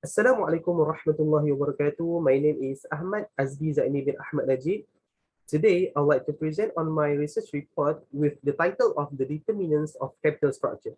Assalamualaikum warahmatullahi wabarakatuh. My name is AHMAD, Azdee ZAEEMI bin Ahmad Najib. Today, I'd like to present on my research report with the title of The Determinants of Capital Structure.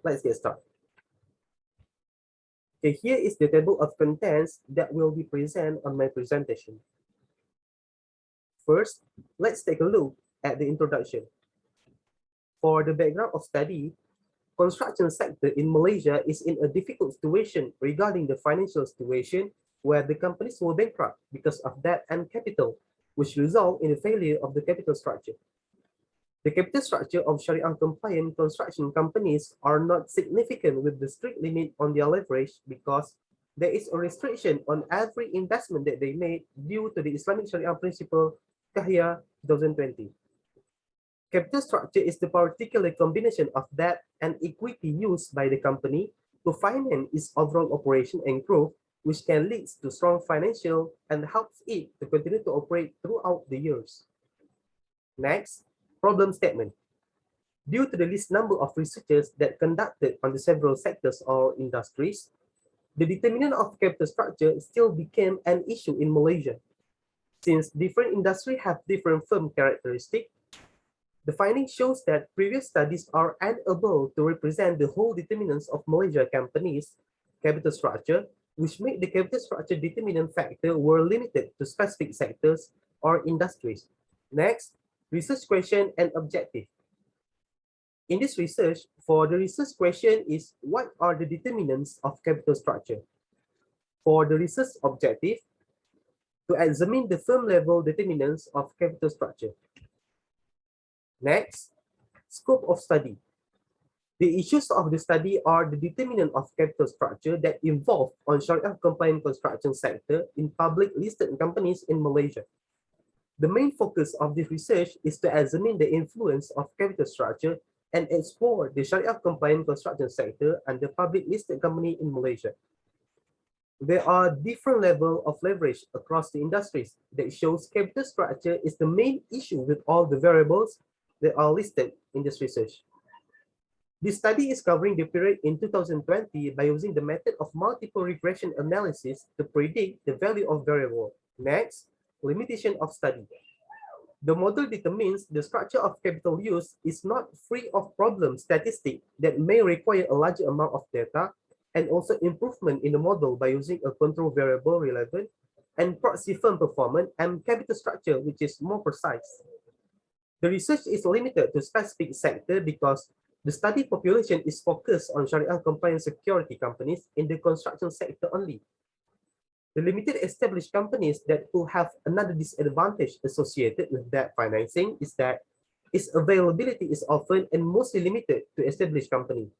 Let's get started. Okay, here is the table of contents that will be present on my presentation. First, let's take a look at the introduction. For the background of study, construction sector in Malaysia is in a difficult situation regarding the financial situation where the companies were bankrupt because of debt and capital, which result in the failure of the capital structure. The capital structure of Sharia-compliant construction companies are not significant with the strict limit on their leverage because there is a restriction on every investment that they made due to the Islamic Sharia principle Kahya 2020. Capital structure is the particular combination of debt and equity used by the company to finance its overall operation and growth, which can lead to strong financial and helps it to continue to operate throughout the years. Next, problem statement. Due to the least number of researchers that conducted on the several sectors or industries, the determinant of capital structure still became an issue in Malaysia. Since different industries have different firm characteristics, the finding shows that previous studies are unable to represent the whole determinants of Malaysia companies' capital structure, which make the capital structure determinant factor were limited to specific sectors or industries. Next, research question and objective. In this research, for the research question is what are the determinants of capital structure? For the research objective, to examine the firm level determinants of capital structure. Next, scope of study. The issues of the study are the determinant of capital structure that involve on Sharia-compliant construction sector in public listed companies in Malaysia. The main focus of this research is to examine the influence of capital structure and explore the Sharia-compliant construction sector and the public listed company in Malaysia. There are different levels of leverage across the industries that shows capital structure is the main issue with all the variables that are listed in this research. This study is covering the period in 2020 by using the method of multiple regression analysis to predict the value of variable. Next, limitation of study. The model determines the structure of capital use is not free of problem statistics that may require a larger amount of data and also improvement in the model by using a control variable relevant and proxy firm performance and capital structure which is more precise. The research is limited to specific sector because the study population is focused on Sharia-compliant security companies in the construction sector only. The limited established companies that will have another disadvantage associated with that financing is that its availability is often and mostly limited to established companies.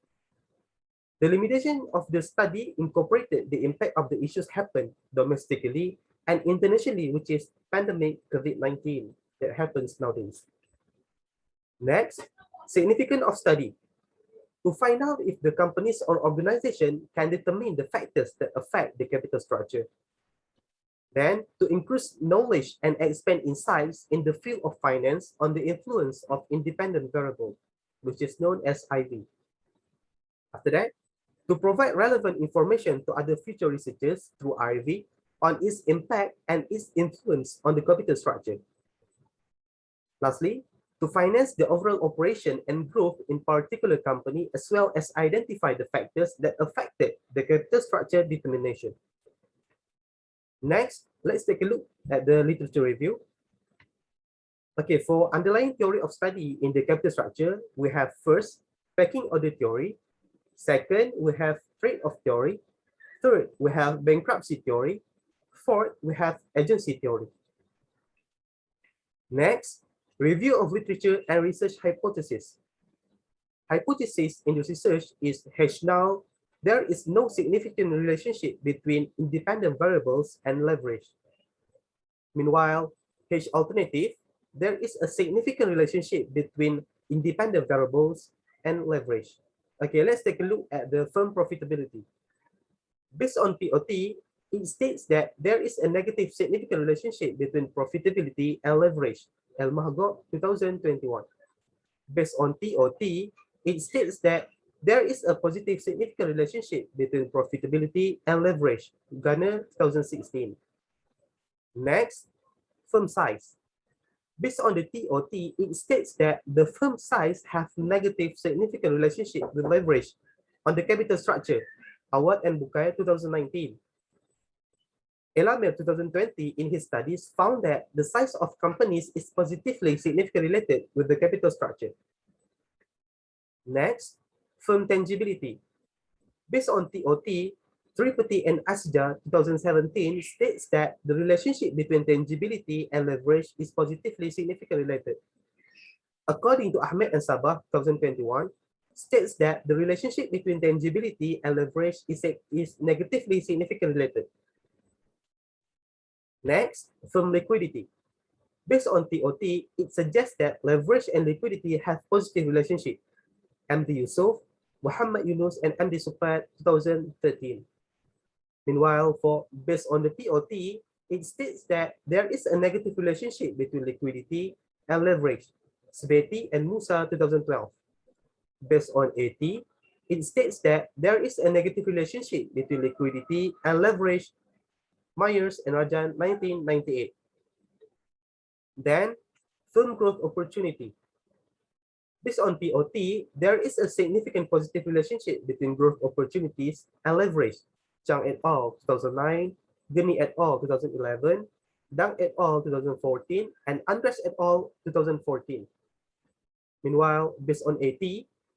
The limitation of the study incorporated the impact of the issues happen domestically and internationally, which is pandemic COVID-19 that happens nowadays. Next, significance of study. To find out if the companies or organization can determine the factors that affect the capital structure. Then, to increase knowledge and expand insights in the field of finance on the influence of independent variable, which is known as IV. After that, to provide relevant information to other future researchers through IV on its impact and its influence on the capital structure. Lastly, to finance the overall operation and growth in particular company, as well as identify the factors that affected the capital structure determination. Next, let's take a look at the literature review. Okay, for underlying theory of study in the capital structure, we have first, pecking order theory. Second, we have trade-off theory. Third, we have bankruptcy theory. Fourth, we have agency theory. Next, review of literature and research hypothesis. Hypothesis in the research is H0. There is no significant relationship between independent variables and leverage. Meanwhile, H alternative, there is a significant relationship between independent variables and leverage. Okay, let's take a look at the firm profitability. Based on POT, it states that there is a negative significant relationship between profitability and leverage. AHMAD 2021. Based on TOT, it states that There is a positive significant relationship between profitability and leverage, Garner 2016. Next, firm size. Based on the TOT, it states that the firm size have negative significant relationship with leverage on the capital structure, Awad and Bukaya 2019. Elamir 2020 in his studies found that the size of companies is positively significantly related with the capital structure. Next, firm tangibility. Based on TOT, Tripathi and Azdee 2017 states that the relationship between tangibility and leverage is positively significantly related. According to AHMAD and Sabah 2021, states that the relationship between tangibility and leverage is negatively significantly related. Next, firm liquidity. Based on TOT, it suggests that leverage and liquidity have positive relationship. MD Yusuf, Muhammad Yunus, and MD Supat 2013. Meanwhile, based on the TOT, it states that there is a negative relationship between liquidity and leverage. Sveti and Musa 2012. Based on AT, it states that there is a negative relationship between liquidity and leverage. Myers and Rajan 1998. Then, firm growth opportunity. Based on TOT, there is a significant positive relationship between growth opportunities and leverage. Chang et al. 2009, Geni et al. 2011, Dang et al. 2014, and Andres et al. 2014. Meanwhile, based on AT,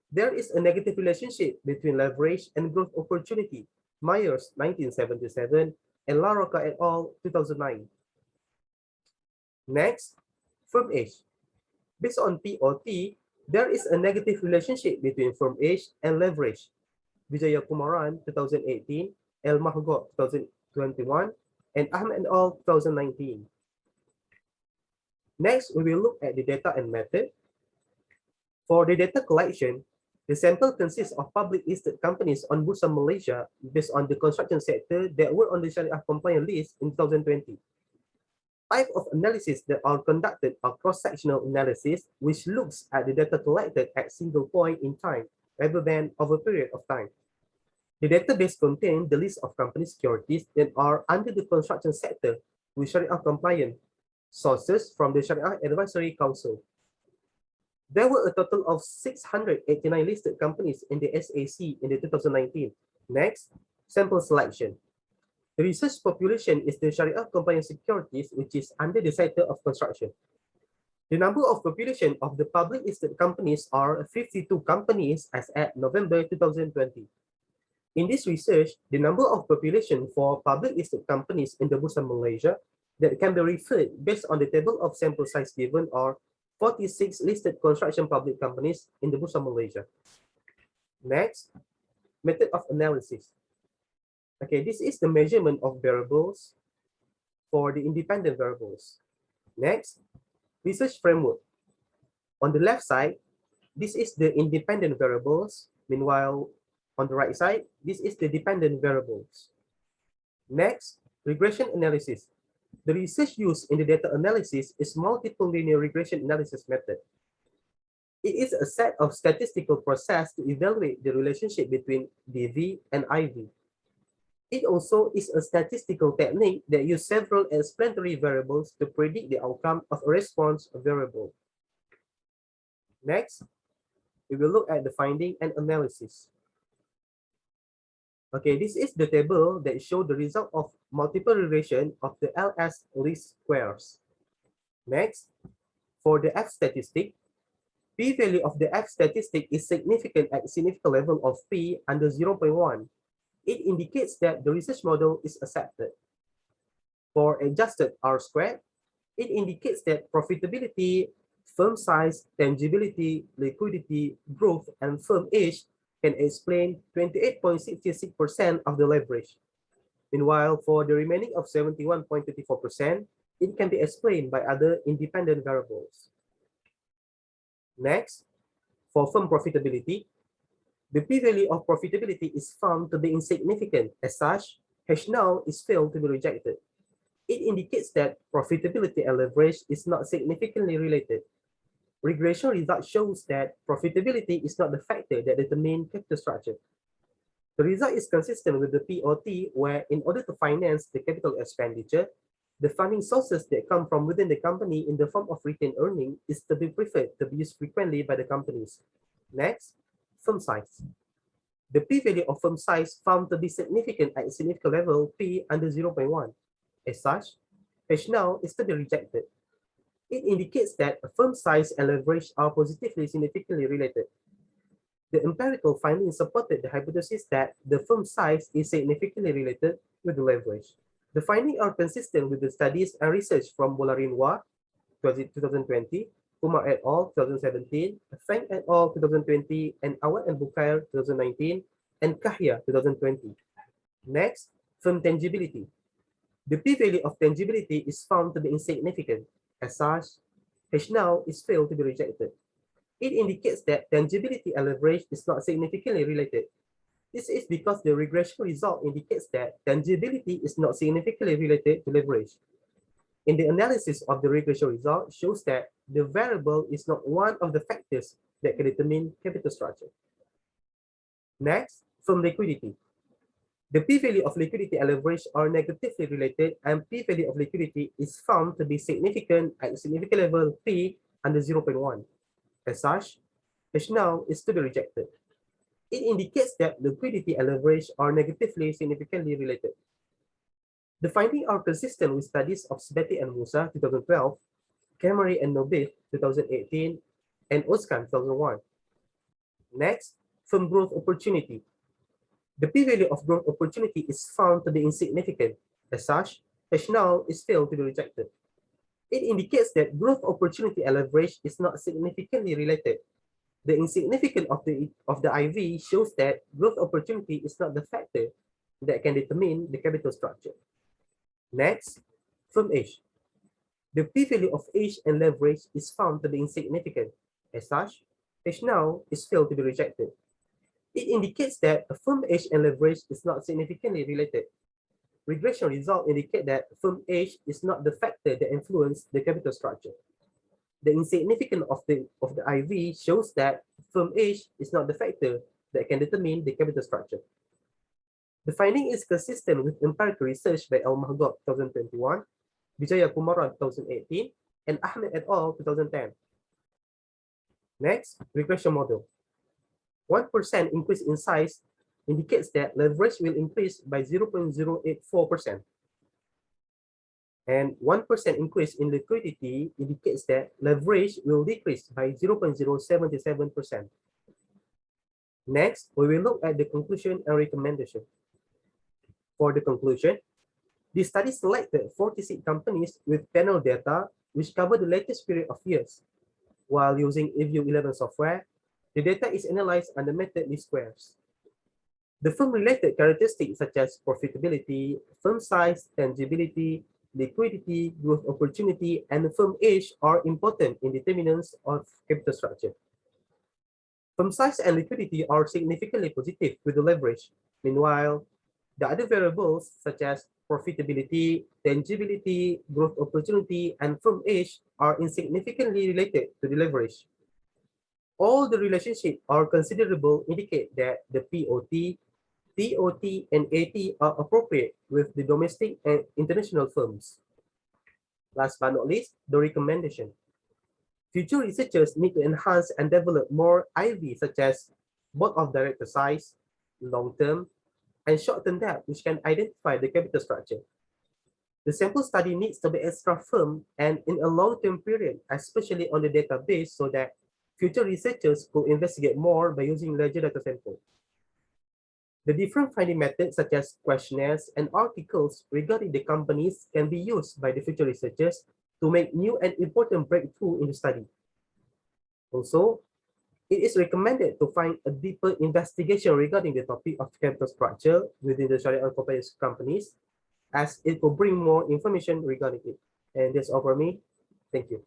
there is a negative relationship between leverage and growth opportunity. Myers 1977 and La Roca et al. 2009. Next, firm age. Based on TOT, there is a negative relationship between firm age and leverage. Vijaya Kumaran 2018, El Mahgo 2021, and Ahmed et al. 2019. Next, we will look at the data and method. For the data collection, the sample consists of public listed companies on Bursa Malaysia based on the construction sector that were on the Sharia compliant list in 2020. Type of analysis that are conducted are cross-sectional analysis, which looks at the data collected at single point in time rather than over a period of time. The database contains the list of company securities that are under the construction sector with Sharia compliant sources from the Sharia Advisory Council. There were a total of 689 listed companies in the SAC in the 2019. Next, sample selection. The research population is the Sharia compliant securities, which is under the sector of construction. The number of population of the public listed companies are 52 companies as at November 2020. In this research, the number of population for public listed companies in the Bursa Malaysia that can be referred based on the table of sample size given are 46 listed construction public companies in the Bursa Malaysia. Next, method of analysis. Okay, this is the measurement of variables for the independent variables. Next, research framework. On the left side, this is the independent variables. Meanwhile, on the right side, this is the dependent variables. Next, regression analysis. The research used in the data analysis is multiple linear regression analysis method. It is a set of statistical process to evaluate the relationship between DV and IV. It also is a statistical technique that uses several explanatory variables to predict the outcome of a response variable. Next, we will look at the finding and analysis. Okay, this is the table that shows the result of multiple regression of the LS least squares. Next, for the F statistic, p-value of the F statistic is significant at significant level of p under 0.1. It indicates that the research model is accepted. For adjusted R squared, it indicates that profitability, firm size, tangibility, liquidity, growth, and firm age can explain 28.66% of the leverage. Meanwhile, for the remaining of 71.24%, it can be explained by other independent variables. Next, for firm profitability, the p-value of profitability is found to be insignificant. As such, H null is failed to be rejected. It indicates that profitability and leverage is not significantly related. Regression result shows that profitability is not the factor that determines capital structure. The result is consistent with the POT, where in order to finance the capital expenditure, the funding sources that come from within the company in the form of retained earning is to be preferred to be used frequently by the companies. Next, firm size. The p-value of firm size found to be significant at a significant level p under 0.1. As such, H now is to be rejected. It indicates that a firm size and leverage are positively significantly related. The empirical findings supported the hypothesis that the firm size is significantly related with the leverage. The findings are consistent with the studies and research from Bolarinwa, 2020, Kumar et al. 2017, Feng et al. 2020, and Awad and Bukair 2019, and Kahya 2020. Next, firm tangibility. The p-value of tangibility is found to be insignificant. As such, H now is failed to be rejected. It indicates that tangibility and leverage is not significantly related. This is because the regression result indicates that tangibility is not significantly related to leverage. In the analysis of the regression result shows that the variable is not one of the factors that can determine capital structure. Next, firm liquidity. The p-value of liquidity and leverage are negatively related, and p-value of liquidity is found to be significant at a significant level p under 0.1. As such, H now is to be rejected. It indicates that liquidity and leverage are negatively significantly related. The findings are consistent with studies of Sbeti and Musa 2012, Camry and Nobith 2018, and Oskan 2001. Next, firm growth opportunity. The p-value of growth opportunity is found to be insignificant. As such, H now is failed to be rejected. It indicates that growth opportunity and leverage is not significantly related. The insignificance of the IV shows that growth opportunity is not the factor that can determine the capital structure. Next, firm H. The p-value of H and leverage is found to be insignificant. As such, H now is failed to be rejected. It indicates that a firm H and leverage is not significantly related. Regression results indicate that firm H is not the factor that influences the capital structure. The insignificance of the IV shows that firm H is not the factor that can determine the capital structure. The finding is consistent with empirical research by Al-Mahdoub 2021, Vijaya Kumaran 2018, and AHMAD et al. 2010. Next, regression model. 1% increase in size indicates that leverage will increase by 0.084%. And 1% increase in liquidity indicates that leverage will decrease by 0.077%. Next, we will look at the conclusion and recommendation. For the conclusion, the study selected 46 companies with panel data which cover the latest period of years. While using eView 11 software, the data is analyzed under method least squares. The firm-related characteristics such as profitability, firm size, tangibility, liquidity, growth opportunity, and firm age are important in determinants of capital structure. Firm size and liquidity are significantly positive with the leverage. Meanwhile, the other variables such as profitability, tangibility, growth opportunity, and firm age are insignificantly related to the leverage. All the relationships are considerable indicate that the POT, TOT, and AT are appropriate with the domestic and international firms. Last but not least, the recommendation. Future researchers need to enhance and develop more IV such as board of director size, long-term, and short-term debt, which can identify the capital structure. The sample study needs to be extra firm and in a long-term period, especially on the database, so that future researchers could investigate more by using larger data sample. The different finding methods such as questionnaires and articles regarding the companies can be used by the future researchers to make new and important breakthrough in the study. Also, it is recommended to find a deeper investigation regarding the topic of capital structure within the Sharia compliance companies, as it will bring more information regarding it. And that's all for me. Thank you.